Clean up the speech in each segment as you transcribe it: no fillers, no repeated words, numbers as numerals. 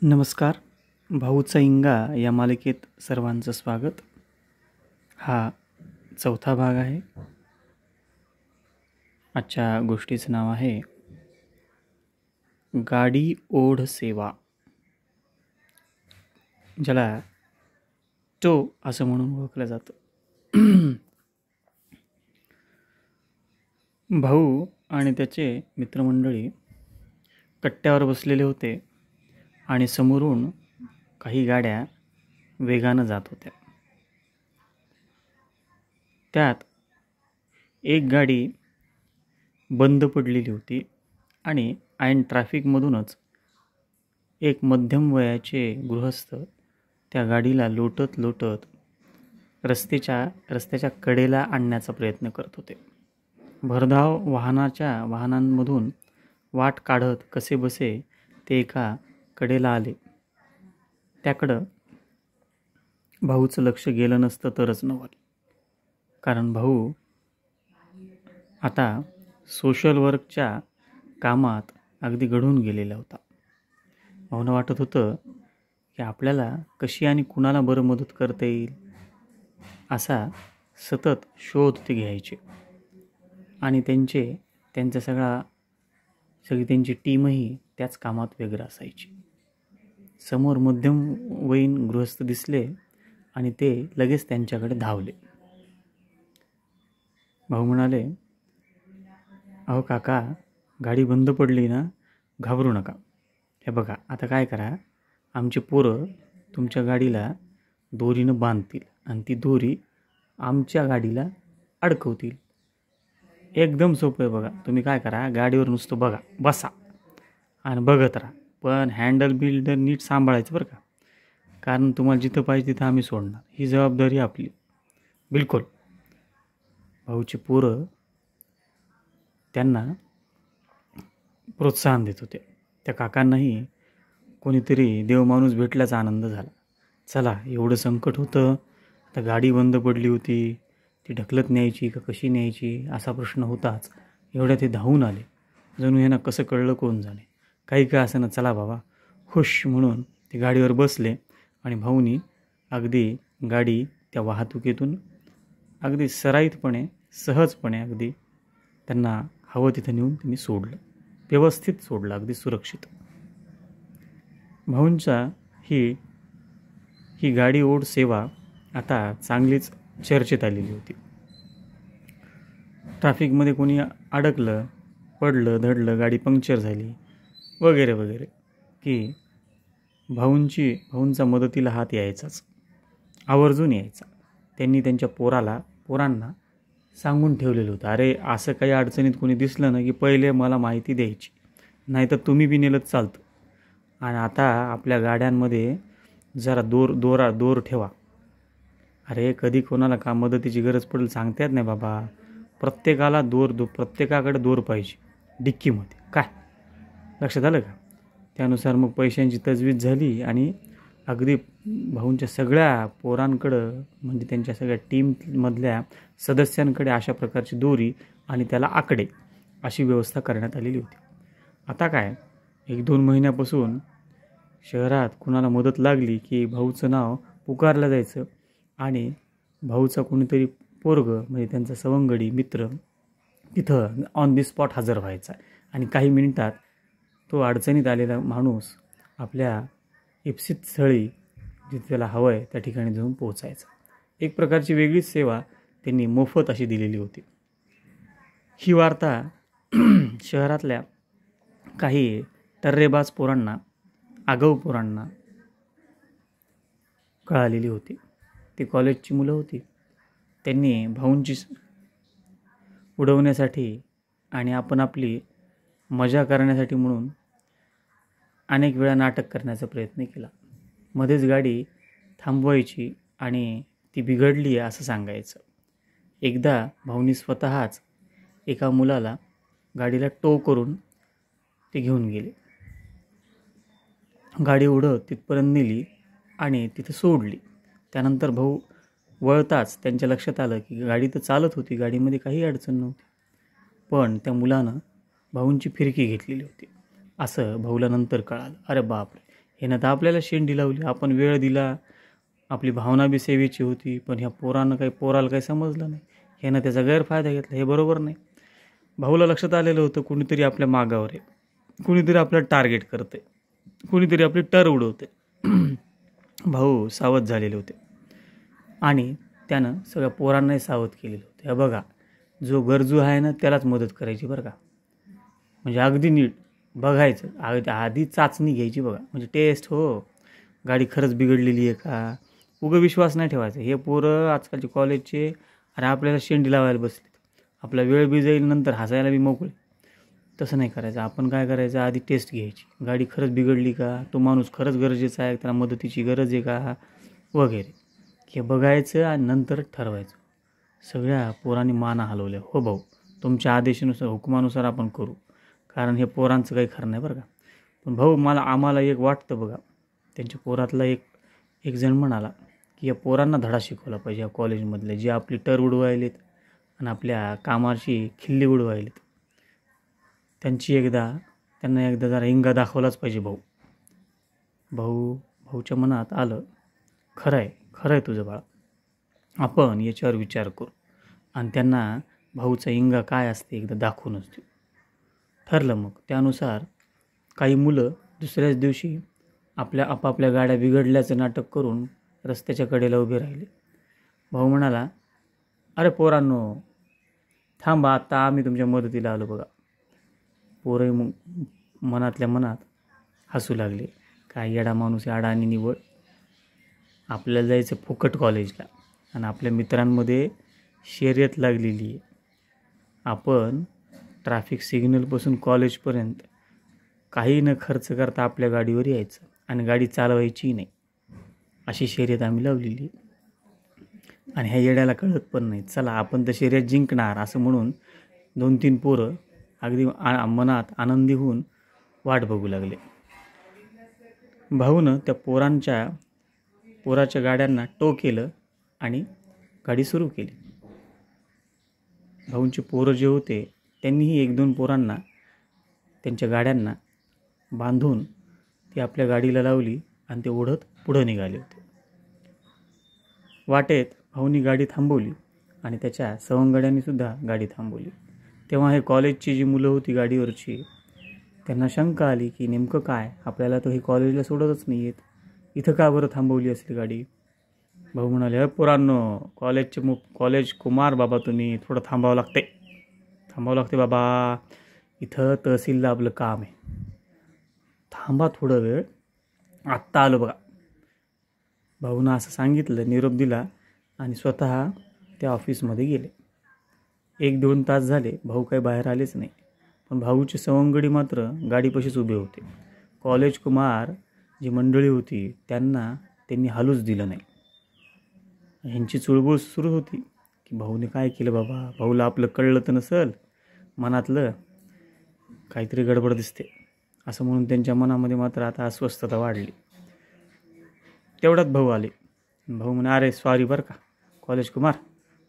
नमस्कार. भाऊचा इंगा या मालिकेत सर्वांचं स्वागत. हा चौथा भाग आहे. आजच्या गोष्टीचं नाव आहे गाडी ओढ सेवा, ज्याला टो असं म्हणून ओळखलं जातं. भाऊ आणि त्याचे मित्रमंडळी कट्ट्यावर बसलेले होते आणि समोरून काही गाड्या वेगानं जात होत्या. त्यात एक गाडी बंद पडलेली होती आणि ऐन ट्रॅफिकमधूनच एक मध्यम वयाचे गृहस्थ त्या गाडीला लोटत लोटत रस्त्याच्या कडेला आणण्याचा प्रयत्न करत होते. भरधाव वाहनांमधून वाट काढत कसेबसे ते एका कडेला आले. त्याकडं भाऊचं लक्ष गेलं नसतं तरच नवल, कारण भाऊ आता सोशल वर्कच्या कामात अगदी घडून गेलेला होता. भाऊला वाटत होतं की आपल्याला कशी आणि कुणाला बरं मदत करता येईल असा सतत शोध ते घ्यायचे. आणि सगळी त्यांची टीमही त्याच कामात व्यग्र असायची. समोर मध्यमवयीन गृहस्थ दिसले आणि ते लगेच त्यांच्याकडे धावले. भाऊ म्हणाले, अहो काका, गाडी बंद पडली ना, घाबरू नका. हे बघा, आता काय करा, आमची पोरं तुमच्या गाडीला दोरीनं बांधतील आणि ती दोरी आमच्या गाडीला अडकवतील. एकदम सोपं आहे. बघा, तुम्ही काय करा, गाडीवर नुसतं बघा, बसा आणि बघत राहा. पण हँडल बिल्डर नीट सांभाळायचं बरं का, कारण तुम्हाला जिथं पाहिजे तिथं आम्ही सोडणार, ही जबाबदारी आपली. बिलकुल. भाऊचे पोरं त्यांना प्रोत्साहन देत होते. त्या काकांनाही कोणीतरी देवमाणूस भेटल्याचा आनंद झाला. चला, एवढं संकट होतं, आता गाडी बंद पडली होती, ती ढकलत न्यायची का कशी न्यायची असा प्रश्न होताच. एवढ्या ते धावून आले. जणू ह्यांना कसं कळलं कोण जाणे. काही काय असं ना, चला बाबा, हुश म्हणून ते गाडीवर बसले आणि भाऊनी अगदी गाडी त्या वाहतुकीतून अगदी सराईतपणे, सहजपणे अगदी त्यांना हवं तिथं नेऊन त्यांनी सोडलं. व्यवस्थित सोडलं, अगदी सुरक्षित. भाऊंचा ही गाडी ओढ सेवा आता चांगलीच चर्चेत आलेली होती. ट्रॅफिकमध्ये कोणी अडकलं, पडलं, धडलं, गाडी पंक्चर झाली वगैरे वगैरे की भाऊंचा मदतीला हात यायचाच, आवर्जून यायचा. त्यांनी त्यांच्या पोरांना सांगून ठेवलेलं होतं, अरे असं काही अडचणीत कोणी दिसलं ना की पहिले मला माहिती द्यायची, नाहीतर तुम्ही बी नेलंच चालतं. आणि आता आपल्या गाड्यांमध्ये जरा दोर ठेवा. अरे कधी कोणाला का मदतीची गरज पडेल सांगता येत नाही बाबा. प्रत्येकाकडे दोर पाहिजे डिक्कीमध्ये. काय लक्षात आलं का? त्यानुसार मग पैशांची तजवीज झाली आणि अगदी भाऊंच्या सगळ्या पोरांकडं, म्हणजे त्यांच्या सगळ्या टीममधल्या सदस्यांकडे अशा प्रकारची दोरी आणि त्याला आकडे अशी व्यवस्था करण्यात आलेली होती. आता काय, 1-2 महिन्यापासून शहरात कुणाला मदत लागली की भाऊचं नाव पुकारलं जायचं आणि भाऊचा कोणीतरी पोरगं, म्हणजे त्यांचा सवंगडी मित्र तिथं ऑन दी स्पॉट हजर व्हायचा आणि काही मिनिटात तो अडचणीत आलेला माणूस आपल्या इप्सित स्थळी जिथे त्याला हवं आहे त्या ठिकाणी जाऊन पोहोचायचा. एक प्रकारची वेगळीच सेवा त्यांनी मोफत अशी दिलेली होती. ही वार्ता शहरातल्या काही टर्रेबाज पोरांना, आगाऊ पोरांना कळालेली होती. ती कॉलेजची मुलं होती. त्यांनी भाऊंची उडवण्यासाठी आणि आपण आपली मजा करण्यासाठी म्हणून अनेक वेळा नाटक करण्याचा प्रयत्न केला. मध्येच गाडी थांबवायची आणि ती बिघडली आहे असं सांगायचं. एकदा भाऊनी स्वतःच एका मुलाला गाडीला टो करून ते घेऊन गेले. गाडी उडत तिथपर्यंत नेली आणि तिथं सोडली. त्यानंतर भाऊ वळताच त्यांच्या लक्षात आलं की गाडी तर चालत होती, गाडीमध्ये काही अडचण नव्हती, पण त्या मुलानं भाऊंची फिरकी घेतलेली होती असं भाऊला नंतर कळालं. अरे बापरे, ह्यानं तर आपल्याला शेंडी लावली, आपण वेळ दिला, आपली भावना बी सेवेची होती, पण ह्या पोराला काही समजलं नाही, ह्यानं त्याचा गैरफायदा घेतला. हे बरोबर नाही. भाऊला लक्षात आलेलं होतं कुणीतरी आपल्या मागावर आहे, कुणीतरी आपलं टार्गेट करते, कुणीतरी आपली टर उडवते. भाऊ सावध झालेले होते आणि त्यानं सगळ्या पोरांनाही सावध केलेलं होतं. हे बघा, जो गरजू आहे ना त्यालाच मदत करायची बरं का. म्हणजे अगदी नीट बघायचं, आधी चाचणी घ्यायची बघा, म्हणजे टेस्ट, हो गाडी खरंच बिघडलेली आहे का. उगा विश्वास नाही ठेवायचा. हे पोरं आजकालचे कॉलेजचे आणि आपल्याला शेंडी लावायला बसले, आपला वेळ बी जाईल, नंतर हसायला बी मोकळे. तसं नाही करायचं. आपण काय करायचं, आधी टेस्ट घ्यायची, गाडी खरंच बिघडली का, तो माणूस खरंच गरजेचा आहे, त्याला मदतीची गरज आहे का वगैरे, हे बघायचं आणि नंतर ठरवायचं. सगळ्या पोरांनी माना हलवल्या. हो भाऊ, तुमच्या आदेशानुसार, हुकुमानुसार आपण करू, कारण हे पोरांचं काही खरं नाही बरं का. पण भाऊ आम्हाला एक वाटतं बघा, त्यांच्या पोरातला एक जण म्हणाला की या पोरांना धडा शिकवला पाहिजे या कॉलेजमधले, जे आपली टर उडवायलेत आणि आपल्या कामाची खिल्ली उडवायलेत, त्यांना एकदा जरा इंगा दाखवलाच पाहिजे. भाऊच्या मनात आलं, खरं आहे तुझं बाळा, आपण याच्यावर विचार करू आणि त्यांना भाऊचा इंगा काय असते एकदा दाखवूनच देऊ. ठरलं. मग त्यानुसार काही मुलं दुसऱ्याच दिवशी आपापल्या गाड्या बिघडल्याचं नाटक करून रस्त्याच्या कडेला उभे राहिले. भाऊ म्हणाला, अरे पोरांनो थांबा, आता आम्ही तुमच्या मदतीला आलो बघा. पोरं मनातल्या मनात हसू लागले. काय येडा माणूस आहे, अडाणी निवड. आपल्याला जायचं फुकट कॉलेजला आणि आपल्या मित्रांमध्ये शर्यत लागलेली आहे. आपण ट्रॅफिक सिग्नलपासून कॉलेजपर्यंत काही न खर्च करता आपल्या गाडीवर यायचं आणि गाडी चालवायची नाही, अशी शर्यत आम्ही लावलेली. आणि ह्या येड्याला कळत पण नाही, चला आपण तर शर्यत जिंकणार असं म्हणून 2-3 पोरं अगदी मनात आनंदी होऊन वाट बघू लागले. भाऊनं त्या पोराच्या गाड्यांना टो केलं आणि गाडी सुरू केली. भाऊंचे पोरं जे होते त्यांनीही 1-2 पोरांना त्यांच्या गाड्यांना बांधून ती आपल्या गाडीला लावली आणि ते ओढत पुढं निघाले होते. वाटेत भाऊनी गाडी थांबवली आणि त्याच्या सवंगड्यांनीसुद्धा गाडी थांबवली. तेव्हा हे कॉलेजची जी मुलं होती गाडीवरची, त्यांना शंका आली की नेमकं काय, आपल्याला तर हे कॉलेजला सोडतच नाही आहेत, इथं का बरं थांबवली असली गाडी. भाऊ म्हणाले, पोरांनो, कॉलेज कुमार बाबा, तुम्ही थोडं थांबावं लागते बाबा, इथं तहसीलला आपलं काम आहे, थांबा थोडं वेळ, आत्ता आलो बघा. भाऊनं असं सांगितलं, निरोप दिला आणि स्वतः त्या ऑफिसमध्ये गेले. 1-2 तास झाले, भाऊ काही बाहेर आलेच नाही. पण भाऊचे सवंगडी मात्र गाडीपाशीच उभे होते. कॉलेज कुमार जी मंडळी होती त्यांनी हालूच दिलं नाही. ह्यांची चुळबुळ सुरू होती की भाऊने काय केलं बाबा, भाऊला आपलं कळलं तर नसल, मनातलं काहीतरी गडबड दिसते असं म्हणून त्यांच्या मनामध्ये मात्र आता अस्वस्थता वाढली. तेवढ्यात भाऊ आले. भाऊ म्हणे, अरे सॉरी बरं का कॉलेज कुमार,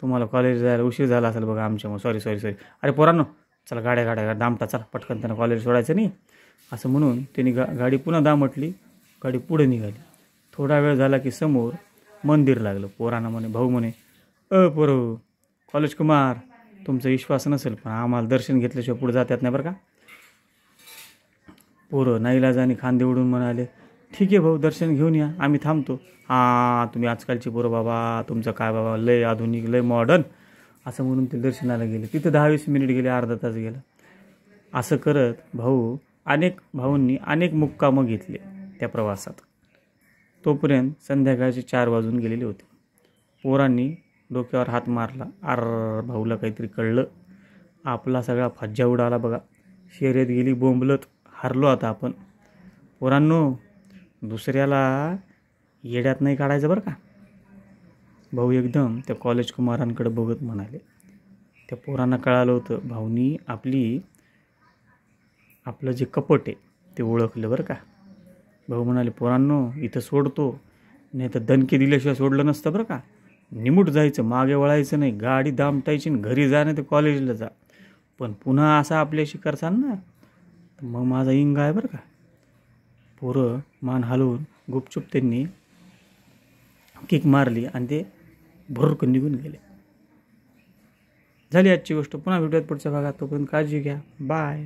तुम्हाला कॉलेज जायला उशीर झाला असेल बघा आमच्यामुळे, सॉरी. अरे पोरांनो, चला गाड्या दामटा, चला पटकन, त्यांना कॉलेज सोडायचं नाही असं म्हणून त्यांनी गाडी पुन्हा दामटली. गाडी पुढे निघाली. थोडा वेळ झाला की समोर मंदिर लागलं. पोरांना भाऊ म्हणे, पोरं, कॉलेज कुमार, तुमचा विश्वास नसेल पण आम्हाला दर्शन घेतल्याशिवाय पुढे जातात नाही बरं का. पोरं नाईलाजाने खांदे उडून म्हणाले, ठीक आहे भाऊ, दर्शन घेऊन या, आम्ही थांबतो. तुम्ही आजकालची पोरं बाबा, तुमचं काय बाबा, लय आधुनिक, लय मॉडर्न असं म्हणून ते दर्शनाला गेले. तिथं 10-20 मिनिट गेले, अर्धा तास गेला. असं करत भाऊंनी अनेक मुक्कामं घेतले त्या प्रवासात. तोपर्यंत संध्याकाळचे 4 वाजून गेलेले होते. पोरांनी डोक्यावर हात मारला. भाऊला काहीतरी कळलं, आपला सगळा फज्जा उडाला बघा. शर्यत गेली बोंबलत, हारलो आता आपण. पोरांनो, दुसऱ्याला येड्यात नाही काढायचं बरं का. भाऊ एकदम त्या कॉलेज कुमारांकडे बघत म्हणाले. त्या पोरांना कळालं होतं भाऊनी आपलं जे कपट आहे ते ओळखलं बरं का. भाऊ म्हणाले, पोरांनो, इथं सोडतो, नाही तर दणके दिल्याशिवाय सोडलं नसतं बरं का. निमूट जायचं, मागे वळायचं नाही, गाडी दामटायची, घरी जा नाही तर कॉलेजला जा, पण पुन्हा असा आपल्याशी करसान ना तर मग माझा इंग आहे बरं का. पोरं मान हलवून गुपचूप त्यांनी किक मारली आणि ते भरकन निघून गेले. झाली आजची गोष्ट. पुन्हा भेटूयात पुढच्या भागात. तोपर्यंत काळजी घ्या. बाय.